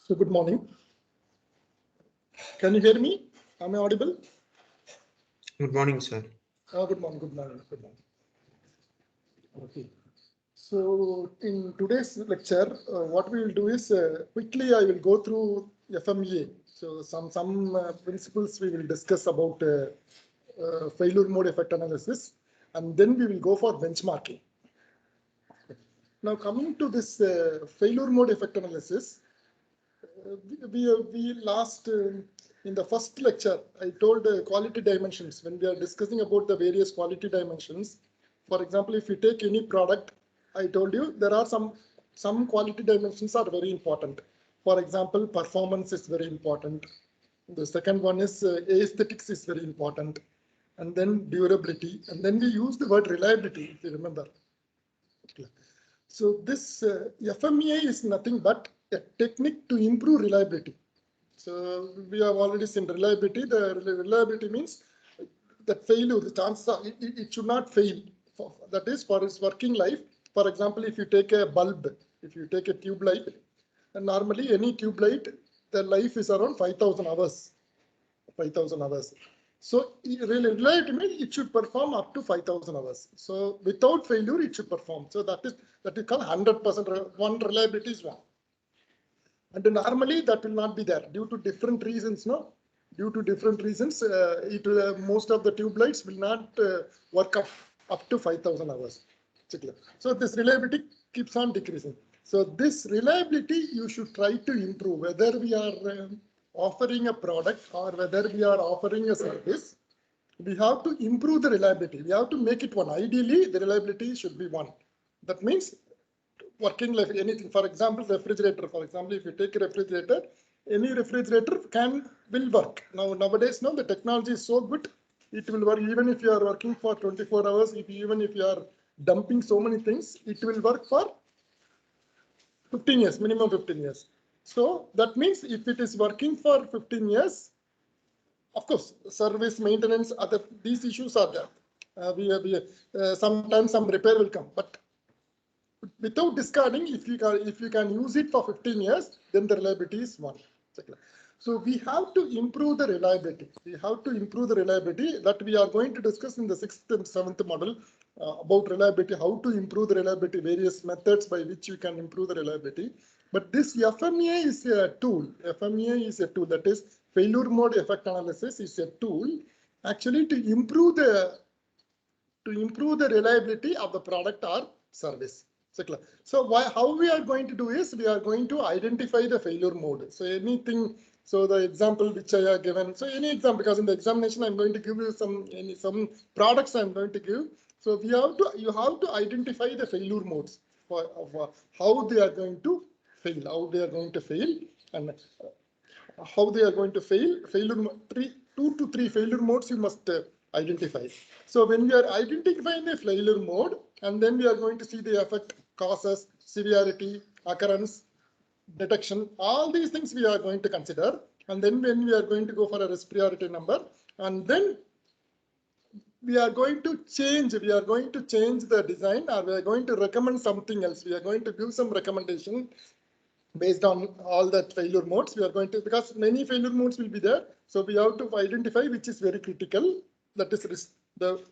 So good morning. Can you hear me? Am I audible? Good morning, sir. Good morning. Good morning. Good morning. Okay. So in today's lecture, what we will do is quickly I will go through FMEA. So some principles we will discuss about failure mode effect analysis, and then we will go for benchmarking. Now coming to this failure mode effect analysis, we last in the first lecture, I told quality dimensions when we are discussing about the various quality dimensions. For example, if you take any product, I told you there are some quality dimensions are very important. For example, performance is very important. The second one is aesthetics is very important, and then durability, and then we use the word reliability, if you remember. So this FMEA is nothing but a technique to improve reliability. So we have already seen reliability. The reliability means that failure, the chances are it should not fail. That is for its working life. For example, if you take a bulb, if you take a tube light, and normally any tube light, the life is around 5,000 hours. 5,000 hours. So reliability means it should perform up to 5,000 hours. So without failure, it should perform. So that is called 100%. One reliability is one. And normally that will not be there due to different reasons. No, due to different reasons, it will, most of the tube lights will not work up to 5,000 hours. So this reliability keeps on decreasing. So this reliability you should try to improve, whether we are offering a product or whether we are offering a service. We have to improve the reliability. We have to make it one. Ideally, the reliability should be one. That means working life, anything. For example, refrigerator. For example, if you take a refrigerator, any refrigerator will work. Nowadays, the technology is so good, it will work even if you are working for 24 hours. Even if you are dumping so many things, it will work for 15 years, minimum 15 years. So that means if it is working for 15 years, of course, service, maintenance, these issues are there. Sometimes some repair will come, but without discarding, if you can use it for 15 years, then the reliability is one. So we have to improve the reliability. We have to improve the reliability that we are going to discuss in the 6th and 7th model about reliability, how to improve the reliability, various methods by which you can improve the reliability. But this FMEA is a tool. FMEA is a tool, that is failure mode effect analysis is a tool actually to improve the reliability of the product or service. So how we are going to do is we are going to identify the failure mode. So anything. So the example which I have given. So any example, because in the examination I'm going to give you some products I'm going to give. So you have to identify the failure modes of how they are going to fail, and how they are going to fail. Two to three failure modes you must identify. So when we are identifying the failure mode, and then we are going to see the effect, causes, severity, occurrence, detection, all these things we are going to consider. And then when we are going to go for a risk priority number, and then we are going to change the design, or we are going to recommend something else. We are going to give some recommendation based on all that failure modes. We are going to, because many failure modes will be there. So we have to identify which is very critical. That is the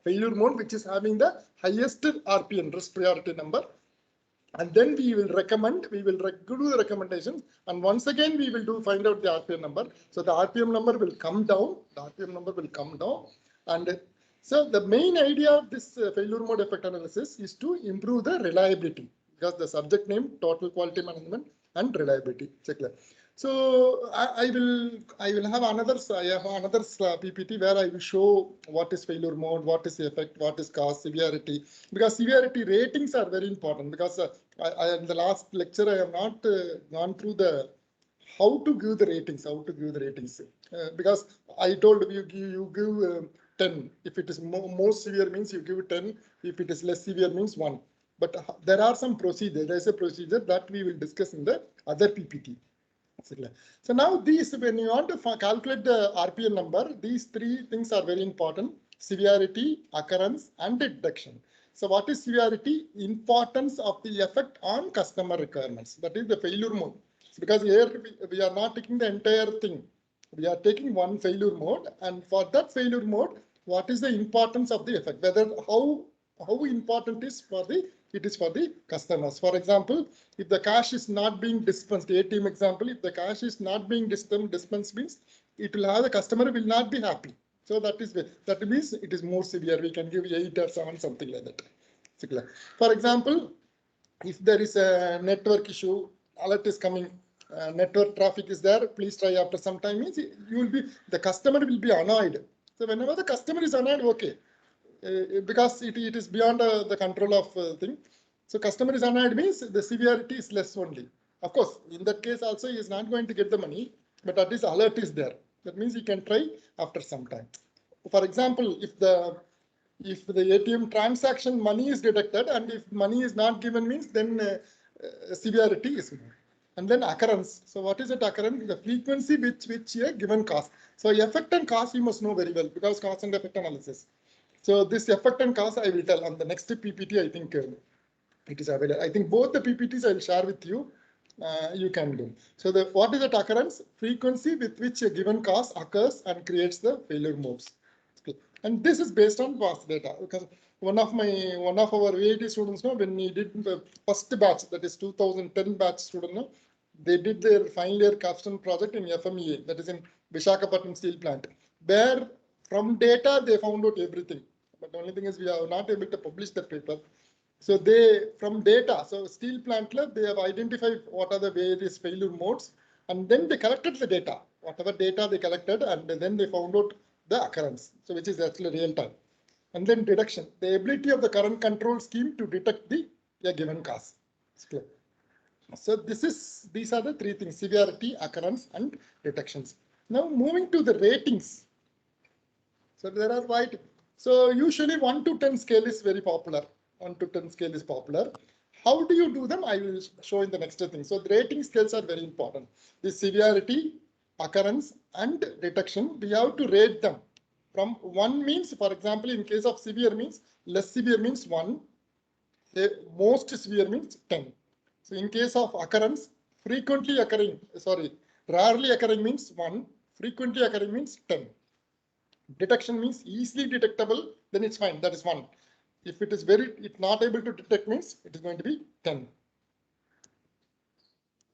failure mode which is having the highest RPN, risk priority number. And then we will do the recommendations. And once again, we will find out the RPM number. So the RPM number will come down. And so the main idea of this failure mode effect analysis is to improve the reliability, because the subject name, total quality management and reliability. So I will have another PPT where I will show what is failure mode, what is the effect, what is cause, severity, because severity ratings are very important. Because in the last lecture I have not gone through the how to give the ratings, because I told you give 10. If it is more severe means you give 10. If it is less severe means 1. But there are some procedure. There is a procedure that we will discuss in the other PPT. So now when you want to calculate the RPN number, these three things are very important: severity, occurrence, and detection. So what is severity? Importance of the effect on customer requirements. That is the failure mode. Because here we are not taking the entire thing. We are taking one failure mode, and for that failure mode, what is the importance of the effect? Whether how important it is for the customers. For example, if the cash is not being dispensed, ATM example, if the cash is not being dispensed means it will have the customer will not be happy. So that means it is more severe. We can give 8 or 7, something like that. For example, if there is a network issue, alert is coming, network traffic is there, please try after some time, means the customer will be annoyed. So whenever the customer is annoyed, okay, because it is beyond the control of thing. So customer is annoyed means the severity is less only. Of course, in that case also he is not going to get the money, but at least alert is there. That means he can try after some time. For example, if the ATM transaction money is detected and if money is not given means then severity is more. And then occurrence. So what is it occurrence? The frequency which a given cause. So effect and cause you must know very well, because cause and effect analysis. So this effect and cause I will tell on the next PPT. I think it is available. I think both the PPTs I will share with you. You can do. So what is that occurrence? Frequency with which a given cause occurs and creates the failure modes. Okay. And this is based on past data, because one of our VIT students, when he did the first batch, that is 2010 batch student, they did their final year capstone project in FMEA, that is in Visakhapatnam steel plant, where from data they found out everything. But the only thing is we are not able to publish that paper. So from data, so steel plant lab, they have identified what are the various failure modes, and then they collected the data, whatever data they collected, and then they found out the occurrence, so which is actually real time. And then detection, the ability of the current control scheme to detect a given cause. So these are the three things: severity, occurrence, and detections. Now moving to the ratings. So there are right. So usually 1 to 10 scale is very popular. 1 to 10 scale is popular. How do you do them? I will show in the next thing. So the rating scales are very important. The severity, occurrence, and detection, we have to rate them. From 1 means, for example, in case of severe means, less severe means 1, most severe means 10. So in case of occurrence, rarely occurring means 1, frequently occurring means 10. Detection means easily detectable, then it's fine, that is 1. If it is not able to detect means it is going to be 10.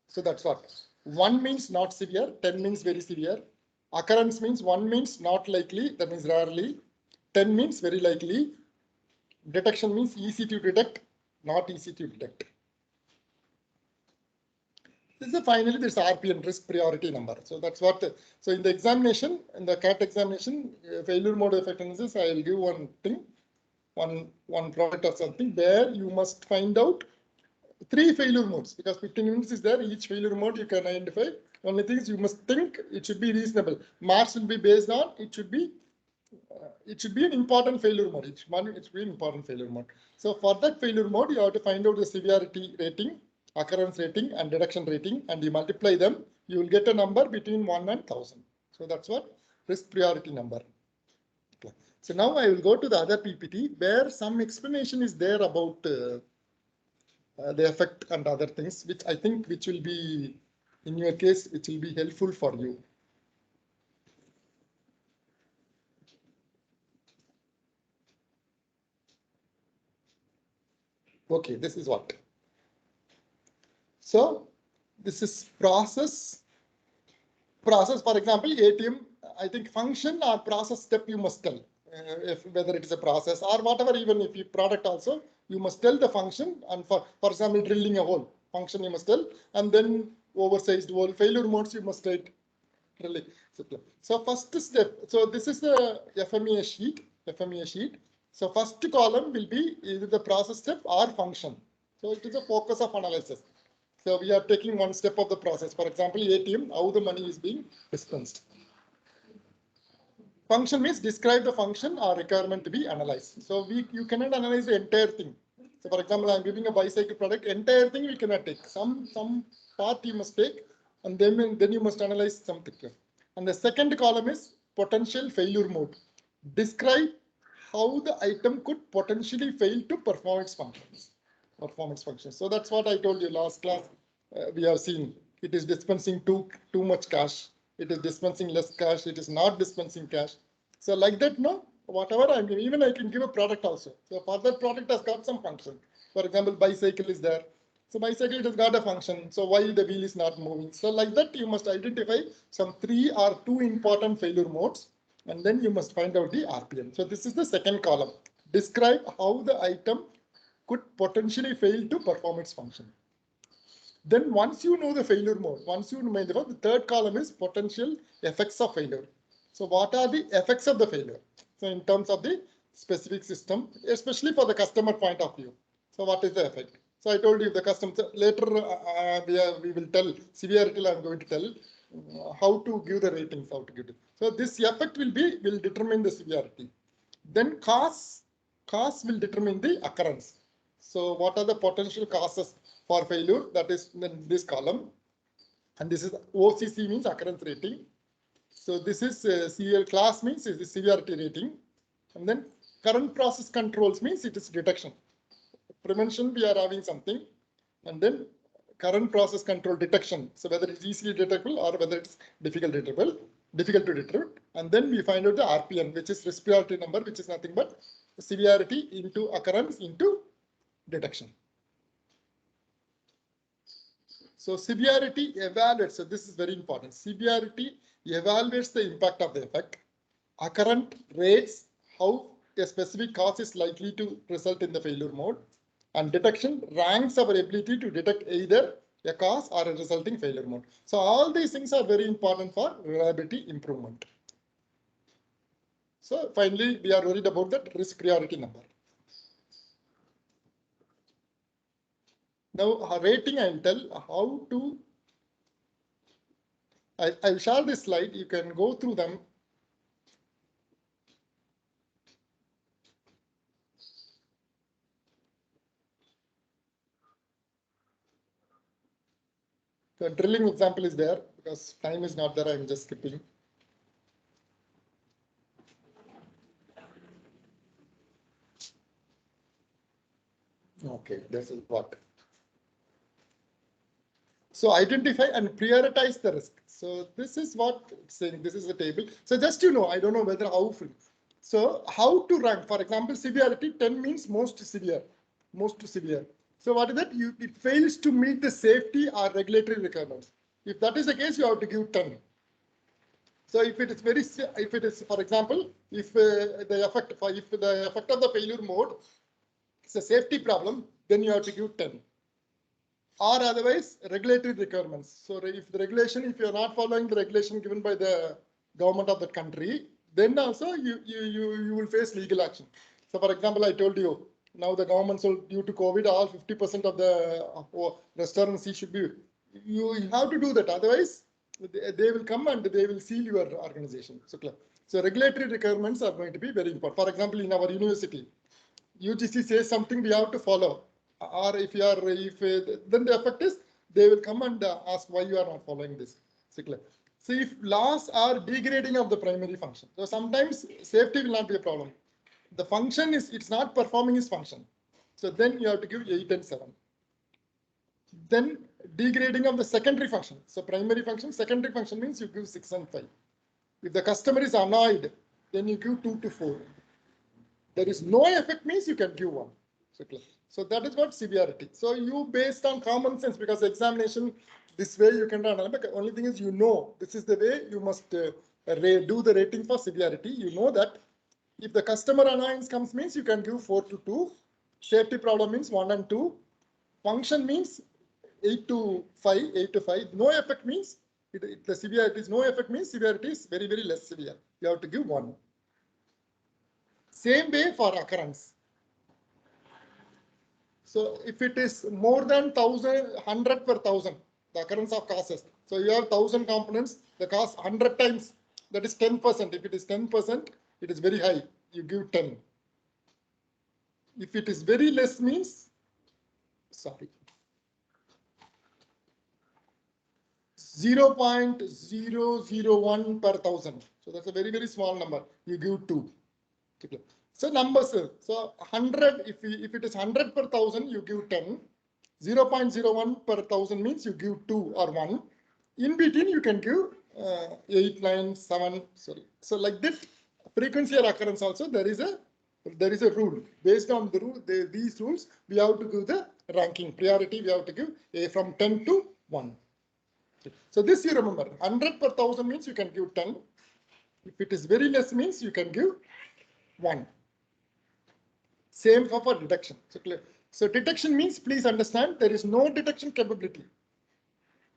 So that's what. 1 means not severe, 10 means very severe. Occurrence means 1 means not likely, that means rarely. 10 means very likely. Detection means easy to detect, not easy to detect. This is finally this RPN, risk priority number. So that's what. So in the examination, in the CAT examination, failure mode effect analysis, I will give one thing, one product or something, where you must find out 3 failure modes, because 15 units is there. Each failure mode you can identify. Only thing is you must think it should be reasonable. Marks will be based on it should be an important failure mode. It should be an important failure mode. So for that failure mode, you have to find out the severity rating, occurrence rating, and detection rating, and you multiply them. You will get a number between 1 and 1000. So that's what risk priority number. Okay. So now I will go to the other PPT where some explanation is there about the effect and other things, which I think will be, in your case, which will be helpful for you. Okay, this is what. So this is process. For example, ATM, I think function or process step you must tell. Whether it is a process or whatever, even if you product also, you must tell the function. And for example, drilling a hole, function you must tell. And then oversized wall failure modes, you must write really. So first step, so this is the FMEA sheet. So first column will be either the process step or function. So it is a focus of analysis. So we are taking one step of the process. For example, ATM, how the money is being dispensed. Function means describe the function or requirement to be analyzed. So you cannot analyze the entire thing. So for example, I'm giving a bicycle product, entire thing we cannot take. Some part you must take, and then you must analyze something. And the second column is potential failure mode. Describe how the item could potentially fail to perform its functions. So that's what I told you last class. We have seen it is dispensing too much cash. It is dispensing less cash. It is not dispensing cash. So like that, no, whatever I'm giving, even I can give a product also. So for that product has got some function. For example, bicycle is there. So bicycle, it has got a function. So why the wheel is not moving? So like that, you must identify some 3 or 2 important failure modes, and then you must find out the RPM. So this is the second column. Describe how the item could potentially fail to perform its function. Then once you know the failure mode, the third column is potential effects of failure. So what are the effects of the failure? So in terms of the specific system, especially for the customer point of view. So what is the effect? So I told you the customer, later we will tell, severity I'm going to tell how to give the ratings, how to give it. So this effect will determine the severity. Then cause will determine the occurrence. So what are the potential causes for failure? That is in this column. And this is OCC means occurrence rating. So this is CL class means it is severity rating. And then current process controls means it is detection. Prevention, we are having something. And then current process control detection. So whether it's easily detectable or whether it's difficult to detect. And then we find out the RPM, which is respiratory number, which is nothing but severity into occurrence into detection. So severity evaluates. So this is very important. Severity evaluates the impact of the effect. Occurrence rates how a specific cause is likely to result in the failure mode. And detection ranks our ability to detect either a cause or a resulting failure mode. So all these things are very important for reliability improvement. So finally, we are worried about that risk priority number. Now, rating, I'll tell how to. I'll share this slide. You can go through them. The drilling example is there because time is not there. I'm just skipping. Okay, this is what. So identify and prioritize the risk. So this is what it's saying. This is the table. So just I don't know whether how. So how to rank? For example, severity 10 means most severe. So what is that? It fails to meet the safety or regulatory requirements. If that is the case, you have to give 10. So if it is for example, if the effect of the failure mode is a safety problem, then you have to give 10. Or otherwise, regulatory requirements. So if you are not following the regulation given by the government of the country, then also you will face legal action. So for example, I told you, now the government, so due to COVID, all 50% of the restaurants should be, you have to do that. Otherwise, they will come and they will seal your organization. So regulatory requirements are going to be very important. For example, in our university, UGC says something we have to follow. Or then the effect is they will come and ask why you are not following this. So if laws are degrading of the primary function, so sometimes safety will not be a problem. The function it's not performing its function. So then you have to give 8 and 7. Then degrading of the secondary function. So primary function, secondary function means you give 6 and 5. If the customer is annoyed, then you give 2 to 4. There is no effect means you can give 1. So that is what severity. So you based on common sense, because examination, this way you can run. But the only thing is this is the way you must do the rating for severity. You know that if the customer annoyance comes means you can give 4 to 2. Safety problem means 1 and 2. Function means 8 to 5, 8 to 5. No effect means the severity is no effect means severity is very, very less severe. You have to give 1. Same way for occurrence. So if it is more than 100 per 1000, the occurrence of causes. So you have 1000 components, the cause 100 times, that is 10%. If it is 10%, it is very high. You give 10. If it is very less means, sorry, 0.001 per 1000. So that's a very, very small number. You give 2. So numbers, so 100, if it is 100 per 1000, you give 10. 0.01 per 1000 means you give 2 or 1. In between, you can give 8, 9, 7. Sorry. So like this, frequency or occurrence also, there is a rule. Based on the rule, these rules, we have to give the ranking priority. We have to give from 10 to 1. So this you remember, 100 per 1000 means you can give 10. If it is very less means you can give 1. Same for detection. So detection means, please understand, there is no detection capability.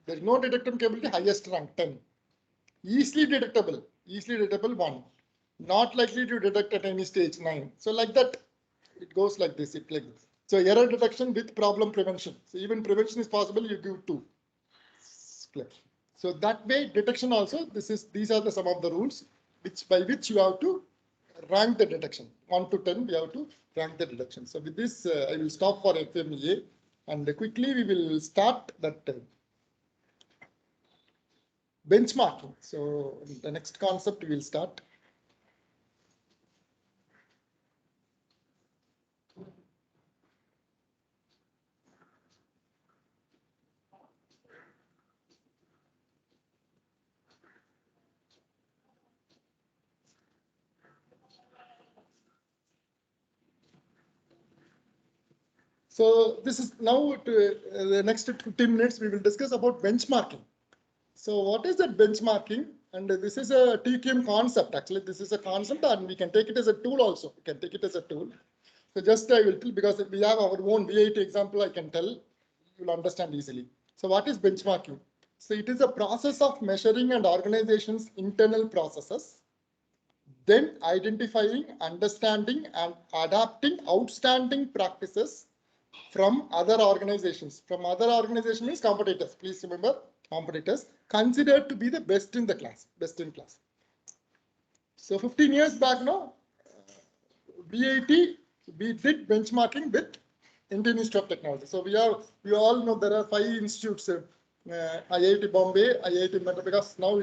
There is no detection capability, highest rank 10. Easily detectable 1. Not likely to detect at any stage 9. So like that, it goes like this. So error detection with problem prevention. So even prevention is possible, you give 2. So that way detection also, these are some of the rules by which you have to rank the detection. 1 to 10, we have to rank the detection. So with this, I will stop for FMEA, and quickly we will start that benchmarking. So the next concept we will start. So this is now the next 15 minutes we will discuss about benchmarking. So what is that benchmarking? And this is a TQM concept. Actually, this is a concept, and we can take it as a tool also. We can take it as a tool. So just I will tell, because we have our own VIT example, I can tell, you will understand easily. So what is benchmarking? So it is a process of measuring an organization's internal processes, then identifying, understanding, and adapting outstanding practices from other organizations. From other organizations means competitors. Please remember, competitors considered to be the best in the class, best in class. So 15 years back now, VIT, we did benchmarking with Indian Institute of Technology. So we all know there are 5 institutes, IIT Bombay, IIT Madras, because now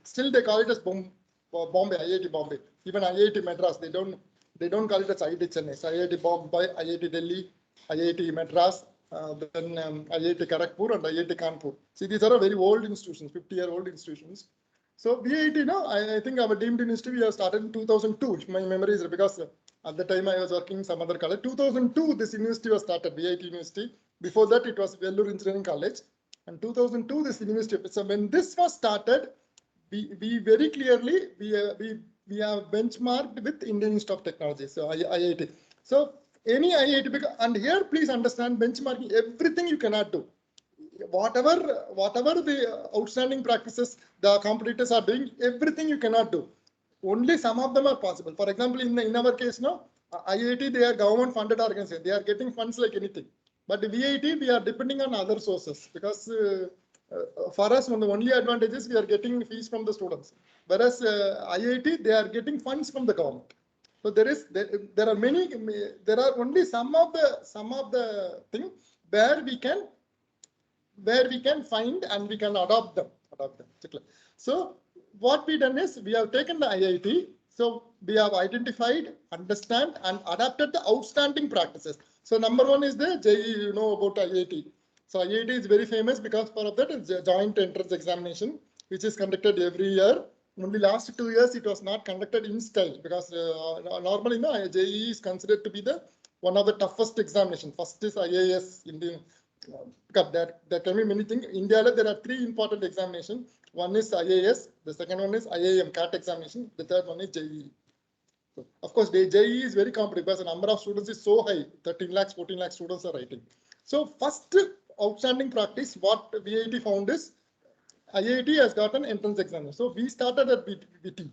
still they call it as Bombay, IIT Bombay. Even IIT Madras, they don't call it as IIT Chennai. So IIT Bombay, IIT Delhi, IIT Madras, then IIT Kharagpur and IIT Kanpur. See, these are very old institutions, 50-year-old institutions. So VIT, I think our deemed institute we have started in 2002. If my memory is, because at the time I was working in some other college. 2002, this university was started, VIT University. Before that, it was Vellore Engineering College. And 2002, this university. So when this was started, we very clearly we have benchmarked with Indian Institute of Technology, so IIT. So any IIT, and here please understand, benchmarking, everything you cannot do. Whatever the outstanding practices the competitors are doing, everything you cannot do. Only some of them are possible. For example, in our case now, IIT, they are government funded organization. They are getting funds like anything. But VIT, we are depending on other sources, because for us, one of the only advantages, we are getting fees from the students. Whereas IIT, they are getting funds from the government. So there are only some of the thing where we can find and we can adopt them. So what we done is, we have taken the IIT. So we have identified, understand, and adapted the outstanding practices. So number 1 is the JEE, you know about IIT. So IIT is very famous because part of that is a joint entrance examination, which is conducted every year. Only last 2 years it was not conducted in style, because normally JEE is considered to be one of the toughest examination. First is IAS, Indian. There can be many things. In India, there are 3 important examinations. One is IAS, the second one is IIM CAT examination, the third one is JEE. So, of course, the JEE is very competitive because the number of students is so high, 13 lakhs, 14 lakhs students are writing. So first outstanding practice, what VIT found is IIT has got an entrance exam. So we started at VT.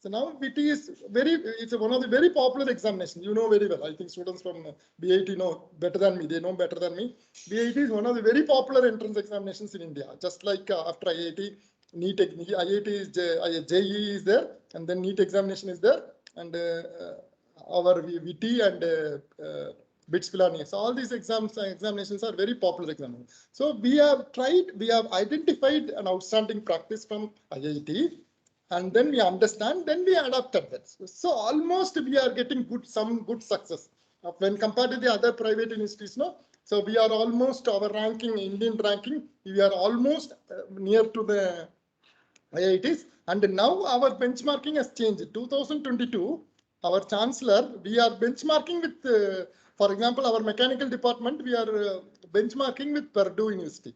So now VT is it's one of the very popular examinations. You know very well. I think students from BIT know better than me. They know better than me. BIT is one of the very popular entrance examinations in India. Just like after IIT, NEET, IIT is JEE is there, and then NEET examination is there, and our VT and BITS Pilani. So all these examinations are very popular examinations. So we have identified an outstanding practice from IIT, and then we understand, then we adapted that. So almost we are getting some good success when compared to the other private universities. No, so we are almost our ranking, Indian ranking, we are almost near to the IITs, and now our benchmarking has changed. 2022, our chancellor, we are benchmarking with, for example, our mechanical department, we are benchmarking with Purdue University.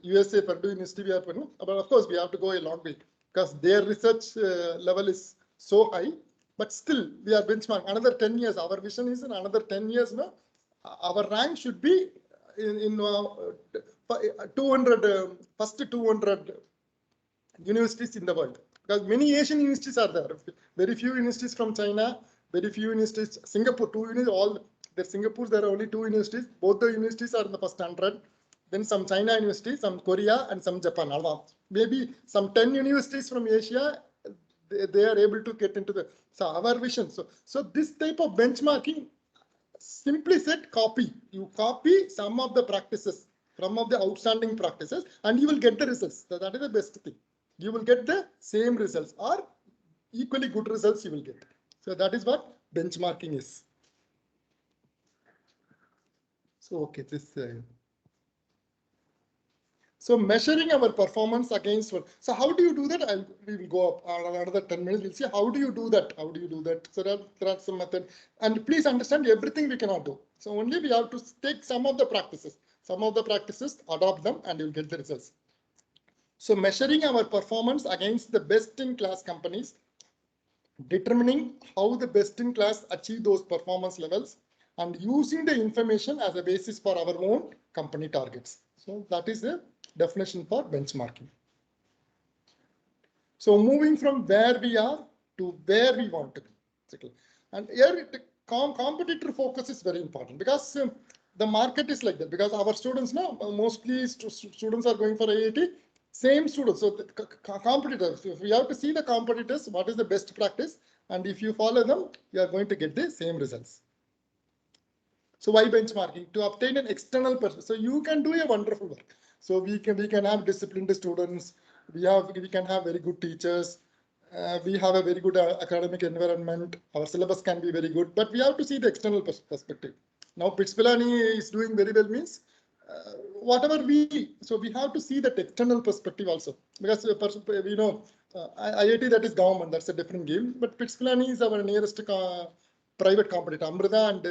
USA Purdue University, we are, but of course we have to go a long way because their research level is so high, but still we are benchmarking another 10 years. Our vision is in another 10 years, no, our rank should be in 200, first 200 universities in the world, because many Asian universities are there. Very few universities from China, very few universities, Singapore, two universities, all the Singapore, there are only 2 universities. Both the universities are in the first 100. Then some China universities, some Korea, and some Japan. Maybe some 10 universities from Asia, they are able to get into the, so our vision. So this type of benchmarking, simply said, copy. You copy some of the practices, some of the outstanding practices, and you will get the results. So that is the best thing. You will get the same results or equally good results you will get. So that is what benchmarking is. So, okay, this. So measuring our performance against what? So how do you do that? We will go up another 10 minutes. We'll see how do you do that? How do you do that? So there are some method. And please understand, everything we cannot do. So only we have to take some of the practices. Some of the practices, adopt them, and you'll get the results. So measuring our performance against the best-in-class companies, determining how the best-in-class achieve those performance levels, and using the information as a basis for our own company targets. So that is the definition for benchmarking. So moving from where we are to where we want to be. And here competitor focus is very important, because the market is like that, because our students now, mostly students are going for IIT, same students. So the competitors, if we have to see the competitors, what is the best practice, and if you follow them, you are going to get the same results. So why benchmarking? To obtain an external person. So you can do a wonderful work. So we can have disciplined students. We can have very good teachers. We have a very good academic environment. Our syllabus can be very good, but we have to see the external perspective. Now BITS Pilani is doing very well means whatever so we have to see that external perspective also, because IIT, that is government, that's a different game, but BITS Pilani is our nearest private competitor, Amrita and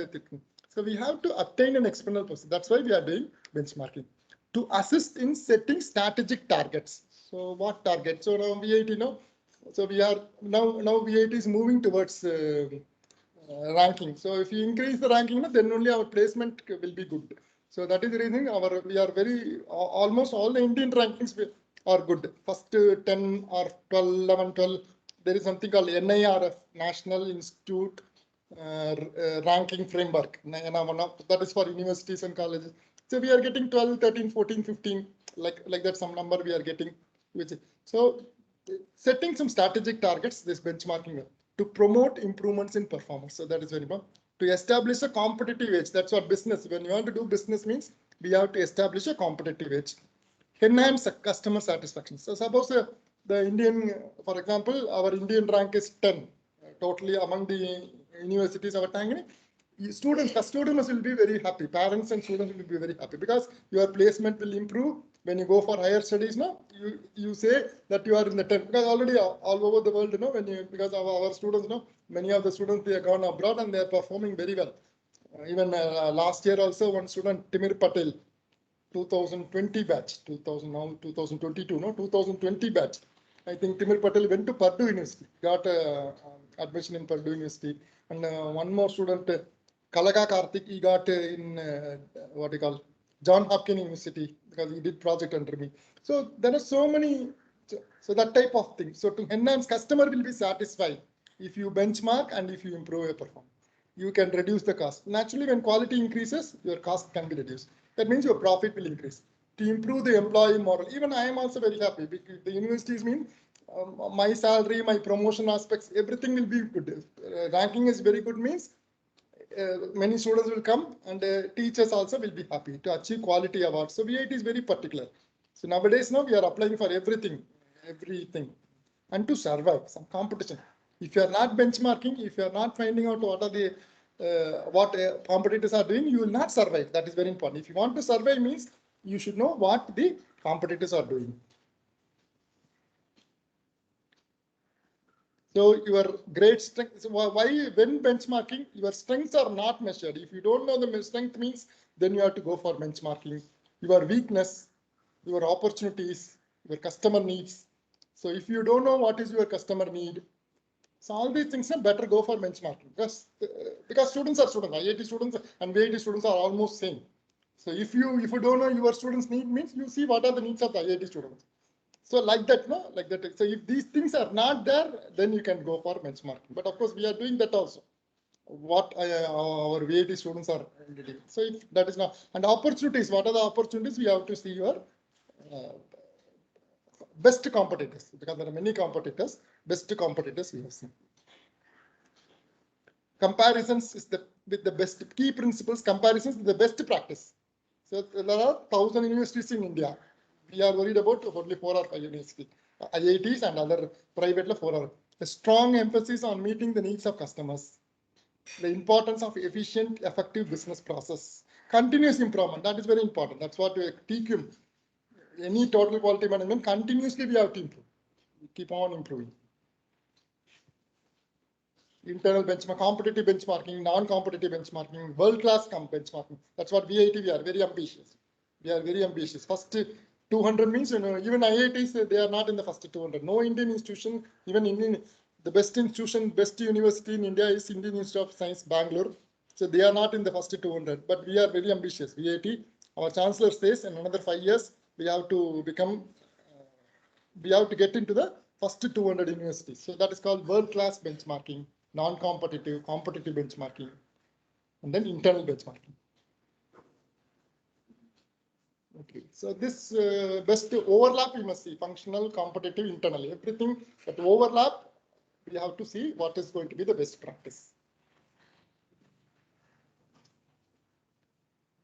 so we have to obtain an external person. That's why we are doing benchmarking to assist in setting strategic targets. So what target? So now VIT, so we are now VIT is moving towards ranking. So if you increase the ranking, then only our placement will be good. So that is the reason we are almost all the Indian rankings are good. First 10 or 12, 11, 12, there is something called NIRF, National Institute Ranking Framework. That is for universities and colleges. So we are getting 12, 13, 14, 15, like that some number we are getting. So setting some strategic targets, this benchmarking, to promote improvements in performance. So that is very important. To establish a competitive edge. That's what business. When you want to do business means we have to establish a competitive edge. Enhance customer satisfaction. So suppose the Indian, for example, our Indian rank is 10 totally among the universities. Our time, students will be very happy. Parents and students will be very happy because your placement will improve. When you go for higher studies, you say that you are in the 10, because already all over the world, because of our students, many of the students, they have gone abroad and they are performing very well. Even last year also, one student, Timir Patel, 2020 batch, 2022, 2020 batch. I think Timir Patel went to Purdue University, got admission in Purdue University. And one more student, Kalaga Karthik, he got in what you call John Hopkins University, because he did project under me. So there are so many, so that type of thing. So to enhance, customer will be satisfied if you benchmark and if you improve your performance. You can reduce the cost. Naturally, when quality increases, your cost can be reduced. That means your profit will increase. To improve the employee model, even I am also very happy because the universities mean my salary, my promotion aspects, everything will be good. Ranking is very good means many students will come and teachers also will be happy to achieve quality awards. So VIT is very particular. So nowadays now we are applying for everything, and to survive some competition. If you are not benchmarking, if you are not finding out what are the competitors are doing, you will not survive. That is very important. If you want to survive means you should know what the competitors are doing. So your great strength, so why when benchmarking, your strengths are not measured. If you don't know the strength means, then you have to go for benchmarking. Your weakness, your opportunities, your customer needs. So if you don't know what is your customer need, so all these things are better go for benchmarking because students are students, IIT students and VIT students are almost same. So if you don't know your students need means you see what are the needs of the IIT students. So like that, no, like that. So if these things are not there, then you can go for benchmarking. But of course, we are doing that also. What our VIT students are doing. So if that is not, and opportunities, what are the opportunities? We have to see your best competitors, because there are many competitors. Best competitors we have seen. Comparisons is with the best key principles. Comparisons is the best practice. So there are 1,000 universities in India. We are worried about only 4 or 5 universities, IITs and other private 4 or. A strong emphasis on meeting the needs of customers. The importance of efficient, effective business process. Continuous improvement, that is very important. That's what TQM, any total quality management, continuously we have to improve. We keep on improving. Internal benchmark, competitive benchmarking, non-competitive benchmarking, world-class benchmarking. That's what VIT, we are very ambitious. We are very ambitious. First 200 means, even IITs, they are not in the first 200. No Indian institution, even Indian, the best institution, best university in India is Indian Institute of Science, Bangalore. So they are not in the first 200, but we are very ambitious. VIT, our chancellor says in another 5 years, we have to become, we have to get into the first 200 universities. So that is called world-class benchmarking, non-competitive, competitive benchmarking, and then internal benchmarking. Okay, so this best overlap you must see, functional, competitive, internal, everything that overlap, we have to see what is going to be the best practice.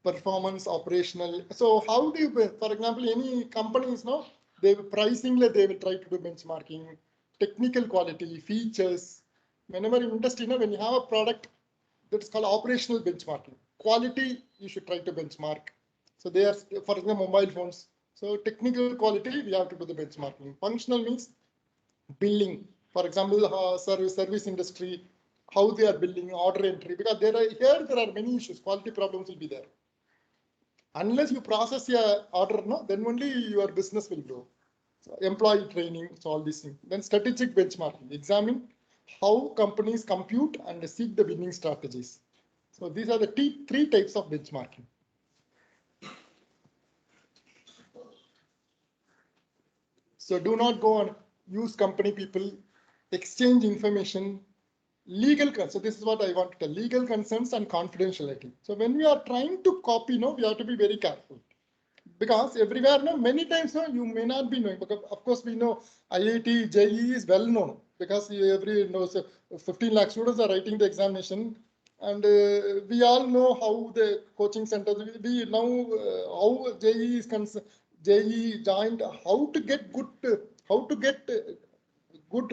Performance, operational. So how do you, for example, any companies now, they pricing, they will try to do benchmarking, technical quality, features. Whenever in industry, when you have a product, that's called operational benchmarking. Quality, you should try to benchmark. So they are, for example, mobile phones. So technical quality, we have to do the benchmarking. Functional means billing. For example, service industry, how they are billing, order entry, because there are many issues. Quality problems will be there. Unless you process your order, then only your business will grow. So employee training, so all these things. Then strategic benchmarking, examine how companies compute and seek the winning strategies. So these are the three types of benchmarking. So do not go and use company people, exchange information, legal concerns. So this is what I want to tell, legal concerns and confidentiality. So when we are trying to copy, we have to be very careful. Because everywhere, many times, you may not be knowing. Because of course, we know IIT, JEE is well known because every knows 15 lakh students are writing the examination, and we all know how the coaching centers. We know how JEE is concerned. JEE joined. How to get good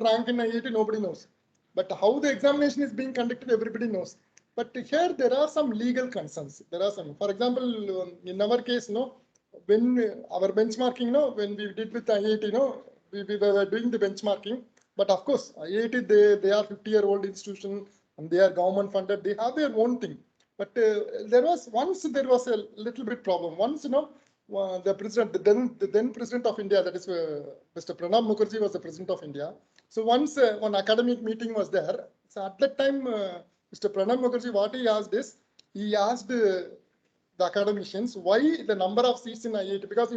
rank in IIT, nobody knows. But how the examination is being conducted, everybody knows. But here there are some legal concerns. There are some. For example, in our case, when our benchmarking, when we did with IIT, we were doing the benchmarking. But of course, IIT, they are 50-year-old institution and they are government funded. They have their own thing. But there was a little bit problem. Once, the president, the then president of India, that is Mr. Pranab Mukherjee was the president of India. So once one academic meeting was there. So at that time, Mr. Pranab Mukherjee, what he asked is, he asked the academicians, why the number of seats in IIT, because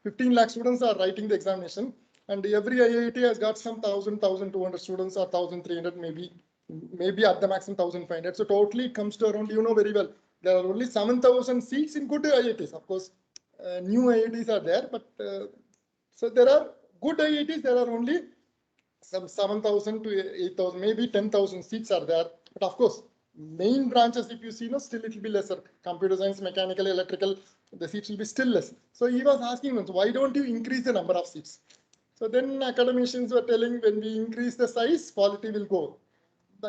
15 lakh students are writing the examination, and every IIT has got some 1,200 students or 1,300 maybe at the maximum 1,500. So totally it comes to around, very well, there are only 7,000 seats in good IITs. Of course, new IITs are there, but so there are good IITs, there are only some 7,000 to 8,000, maybe 10,000 seats are there. But of course, main branches, if you see, still it will be lesser. Computer science, mechanical, electrical, the seats will be still less. So he was asking us, why don't you increase the number of seats? So then academicians were telling, when we increase the size, quality will go.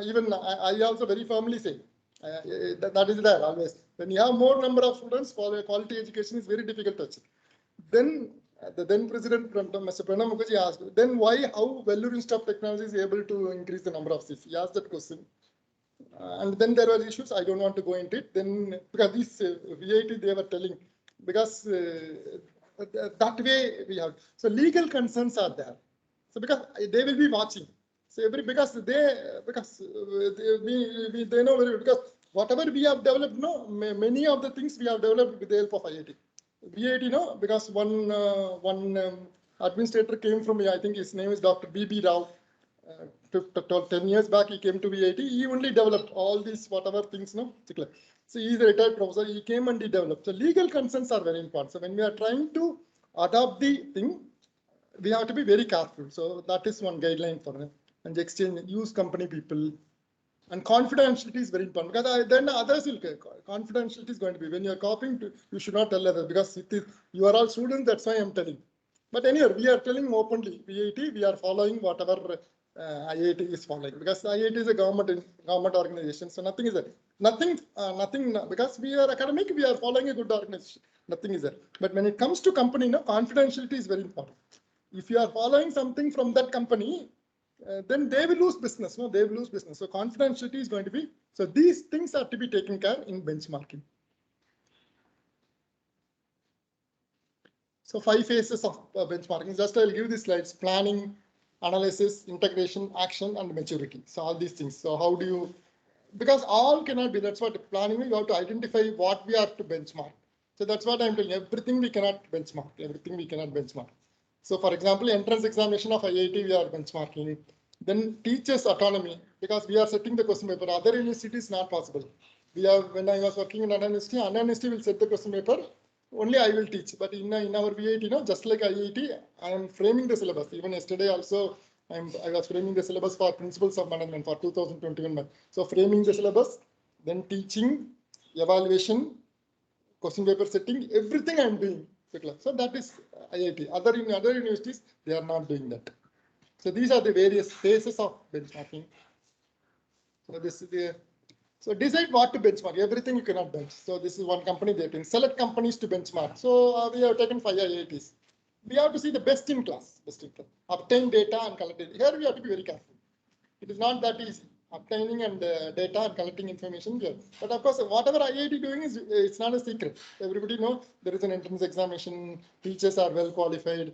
Even I also very firmly say, that is there always. When you have more number of students, quality education is very difficult to achieve. Then the then president, Mr. Pranab Mukherjee, asked, then how Vellore Institute of Technology is able to increase the number of seats? He asked that question. And then there were issues. I don't want to go into it. Then, because this VIT, they were telling, because that way we have. So legal concerns are there. So because they will be watching. So because they know very, because whatever we have developed, many of the things we have developed with the help of IIT. VIT, because one administrator came from, I think his name is Dr. B.B. Rao. 10 years back, he came to VIT. He only developed all these whatever things, So he is a retired professor. He came and he developed. So legal concerns are very important. So when we are trying to adopt the thing, we have to be very careful. So that is one guideline for them. And exchange, use company people. And confidentiality is very important, because then others will care. Confidentiality is going to be, when you are copying, you should not tell others, because you are all students, that's why I am telling. But anyway, we are telling openly, VIT, we are following whatever IIT is following, because IIT is a government organization, so nothing is there. Nothing, because we are academic, we are following a good organization. Nothing is there. But when it comes to company, confidentiality is very important. If you are following something from that company, then they will lose business. They will lose business. So confidentiality is going to be. So these things are to be taken care in benchmarking. So 5 phases of benchmarking. Just I'll give the slides: planning, analysis, integration, action, and maturity. So all these things. So how do you? Because all cannot be. That's what planning. You have to identify what we are to benchmark. So that's what I'm telling. Everything we cannot benchmark. Everything we cannot benchmark. So for example, entrance examination of IIT, we are benchmarking. Then teachers' autonomy, because we are setting the question paper. Other universities not possible. When I was working in Anna University will set the question paper. Only I will teach. But in our VIT, just like IIT, I am framing the syllabus. Even yesterday also, I was framing the syllabus for principles of management for 2021. So framing the syllabus, then teaching, evaluation, question paper setting, everything I am doing. So that is IIT. Other universities, they are not doing that. So these are the various phases of benchmarking. So this is so decide what to benchmark. Everything you cannot bench. So this is one company they're doing. Select companies to benchmark. So we have taken 5 IITs. We have to see the best in class. Obtain data and collect data. Here we have to be very careful. It is not that easy. Obtaining and data and collecting information here. But of course, whatever IIT doing is, it's not a secret. Everybody knows there is an entrance examination. Teachers are well qualified.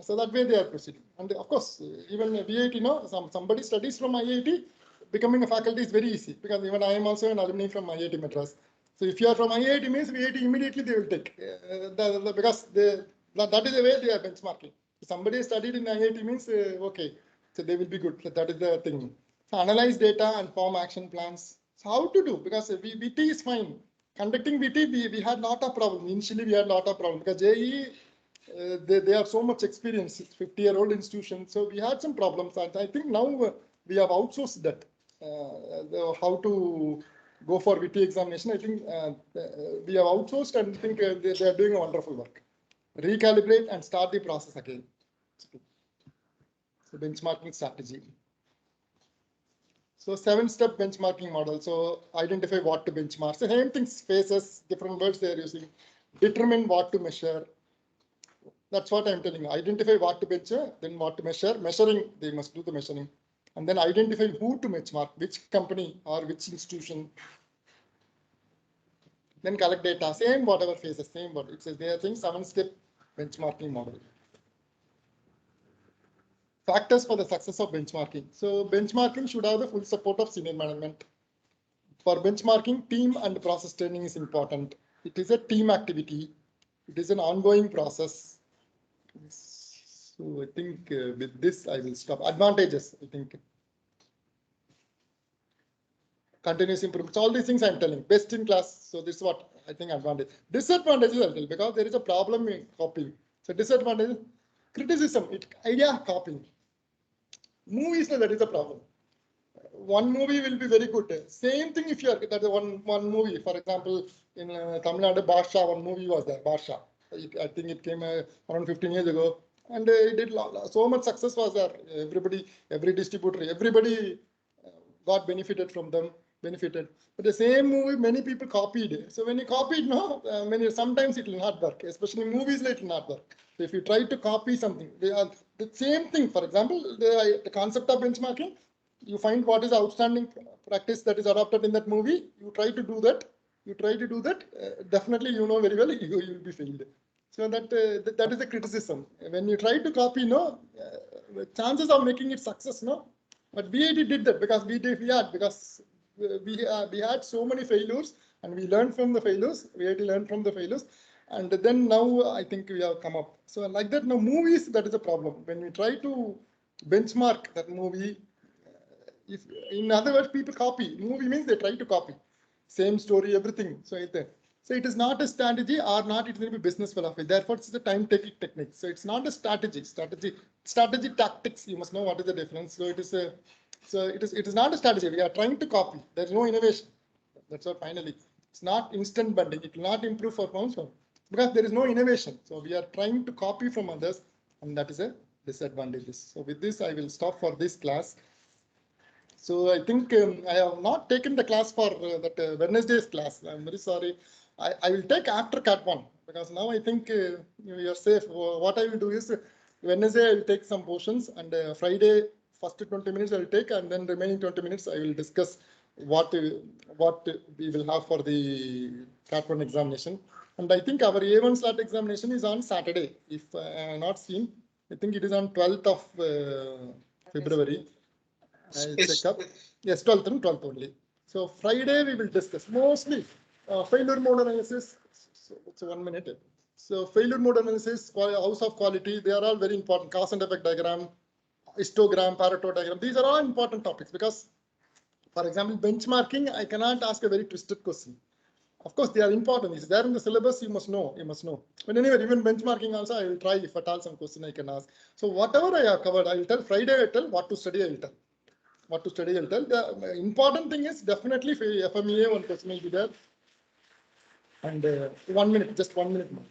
So that way they are proceeding. And of course, even VIT, somebody studies from IIT, becoming a faculty is very easy, because even I am also an alumni from IIT Madras. So if you are from IIT means VIT, immediately they will take, because that is the way they are benchmarking. If somebody studied in IIT means, okay, so they will be good. So that is the thing. So analyze data and form action plans. So how to do? Because VT is fine. Conducting VT, we had lot of problems. Initially, we had lot of problems because JEE, they are so much experience. It's 50-year-old institution. So we had some problems. And I think now we have outsourced that. How to go for VT examination. I think we have outsourced, and I think they are doing a wonderful work. Recalibrate and start the process again. So benchmarking strategy. So 7-step benchmarking model. So identify what to benchmark. So same things, phases, different words they are using. Determine what to measure. That's what I'm telling you. Identify what to measure, then what to measure. Measuring, they must do the measuring. And then identify who to benchmark, which company or which institution. Then collect data, same whatever phases, same what it says. They are saying 7-step benchmarking model. Factors for the success of benchmarking. So benchmarking should have the full support of senior management. For benchmarking, team and process training is important. it is a team activity. It is an ongoing process. So I think with this, I will stop. Advantages, I think. Continuous improvement. So all these things I'm telling. Best in class. So this is what I think advantage. Disadvantages I'll tell because there is a problem in copying. So disadvantage, criticism, idea copying. Movies, that is a problem. One movie will be very good. Same thing if you are that one movie. For example, in Tamil Nadu, Basha, one movie was there. Basha. I think it came around 15 years ago, and it did so much success was there. Everybody, every distributor, everybody got benefited from them. Benefited. But the same movie, many people copied. So when you copied, no, sometimes it will not work. Especially movies, it will not work. So if you try to copy something, they are the same thing. For example, the concept of benchmarking. You find what is outstanding practice that is adopted in that movie. You try to do that. Definitely, you know very well you will be failed. So that is a criticism. When you try to copy, the chances of making it success, no. But BIT did that because we had so many failures and we learned from the failures. BIT learned from the failures. And then now I think we have come up. So like that, now movies, that is a problem. When we try to benchmark that movie, if in other words, people copy. Movie means they try to copy. Same story, everything. So it is not a strategy or not, it will be business philosophy. Therefore, it's a time-taking technique. So it's not a strategy. Strategy tactics, you must know what is the difference. So it is not a strategy. We are trying to copy. There's no innovation. That's what finally. It's not instant bundling. It will not improve performance because there is no innovation. So we are trying to copy from others, and that is a disadvantage. So with this, I will stop for this class. So I think I have not taken the class for that Wednesday's class. I'm very sorry. I will take after Cat 1 because now I think you're safe. What I will do is Wednesday I will take some portions and Friday first 20 minutes I will take and then remaining 20 minutes I will discuss what we will have for the Cat 1 examination. And I think our A1 slot examination is on Saturday. If I am not seen, I think it is on 12th of February. I'll check up. Yes, 12th and 12th only. So Friday we will discuss mostly failure mode analysis. So 1 minute. So failure mode analysis, house of quality, they are all very important. Cause and effect diagram, histogram, Pareto diagram. These are all important topics because, for example, benchmarking, I cannot ask a very twisted question. Of course, they are important. It's there in the syllabus. You must know. But anyway, even benchmarking also, I will try if at all some question I can ask. So whatever I have covered, I will tell Friday. I will tell what to study. I will tell. What to study, I'll tell. The important thing is definitely FMEA one question will be there. And 1 minute, just 1 minute more.